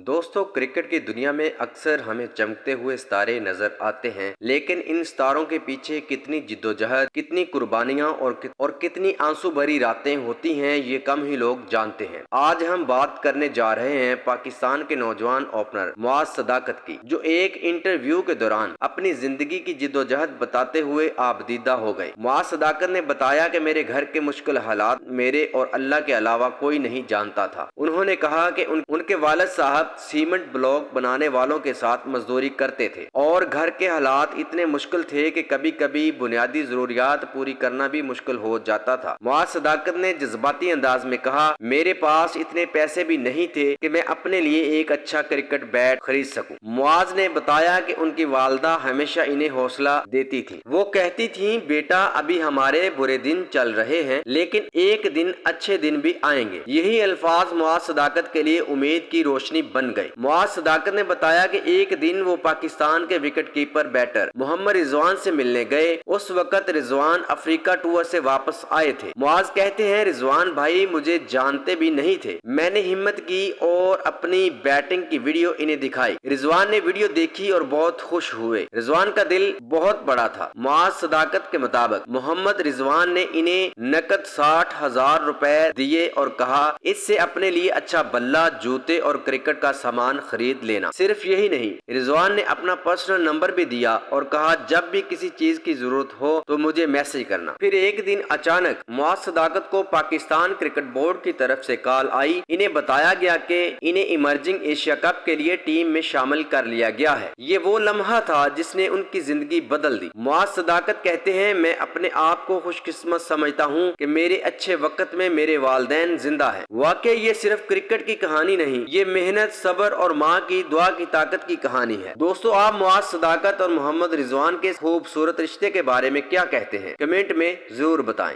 दोस्तों, क्रिकेट की दुनिया में अक्सर हमें चमकते हुए सितारे नजर आते हैं, लेकिन इन सितारों के पीछे कितनी जिद्दोजहद, कितनी कुर्बानियां और कितनी आंसू भरी रातें होती हैं, ये कम ही लोग जानते हैं। आज हम बात करने जा रहे हैं पाकिस्तान के नौजवान ओपनर मुआज सदाकत की, जो एक इंटरव्यू के दौरान अपनी जिंदगी की जिद्दोजहद बताते हुए आबदीदा हो गए। मुआज सदाकत ने बताया कि मेरे घर के मुश्किल हालात मेरे और अल्लाह के अलावा कोई नहीं जानता था। उन्होंने कहा कि उनके वालिद साहब सीमेंट ब्लॉक बनाने वालों के साथ मजदूरी करते थे और घर के हालात इतने मुश्किल थे कि कभी कभी बुनियादी जरूरियात पूरी करना भी मुश्किल हो जाता था। मुआज सदाकत ने जज्बाती अंदाज में कहा, मेरे पास इतने पैसे भी नहीं थे कि मैं अपने लिए एक अच्छा क्रिकेट बैट खरीद सकूं। मुआज ने बताया कि उनकी वालदा हमेशा इन्हें हौसला देती थी। वो कहती थी, बेटा अभी हमारे बुरे दिन चल रहे हैं, लेकिन एक दिन अच्छे दिन भी आएंगे। यही अल्फाज मुआज सदाकत के लिए उम्मीद की रोशनी बन गए। मुआज सदाकत ने बताया कि एक दिन वो पाकिस्तान के wicket keeper batter Mohammad Rizwan से मिलने गए। उस वक्त रिजवान अफ्रीका टूर से वापस आए थे। मुआज कहते हैं, रिजवान भाई मुझे जानते भी नहीं थे। मैंने हिम्मत की और अपनी बैटिंग की वीडियो इन्हें दिखाई। रिजवान ने वीडियो देखी और बहुत खुश हुए। रिजवान का दिल बहुत बड़ा था। मुआज सदाकत के मुताबिक मोहम्मद रिजवान ने इन्हें नकद 60,000 रुपए दिए और कहा, इससे अपने लिए अच्छा बल्ला, जूते और क्रिकेट का सामान खरीद लेना। सिर्फ यही नहीं, रिजवान ने अपना पर्सनल नंबर भी दिया और कहा, जब भी किसी चीज की जरूरत हो तो मुझे मैसेज करना। फिर एक दिन अचानक मुआज सदाकत को पाकिस्तान क्रिकेट बोर्ड की तरफ से कॉल आई। इन्हें बताया गया कि इन्हें इमर्जिंग एशिया कप के लिए टीम में शामिल कर लिया गया है। ये वो लम्हा था जिसने उनकी जिंदगी बदल दी। मुआज सदाकत कहते हैं, मैं अपने आप को खुशकिस्मत समझता हूँ कि मेरे अच्छे वक्त में मेरे वालिदैन जिंदा है। वाकई ये सिर्फ क्रिकेट की कहानी नहीं, ये मेहनत, सब्र और माँ की दुआ की ताकत की कहानी है। दोस्तों, आप मुआज सदाकत और मोहम्मद रिजवान के खूबसूरत रिश्ते के बारे में क्या कहते हैं? कमेंट में जरूर बताएं।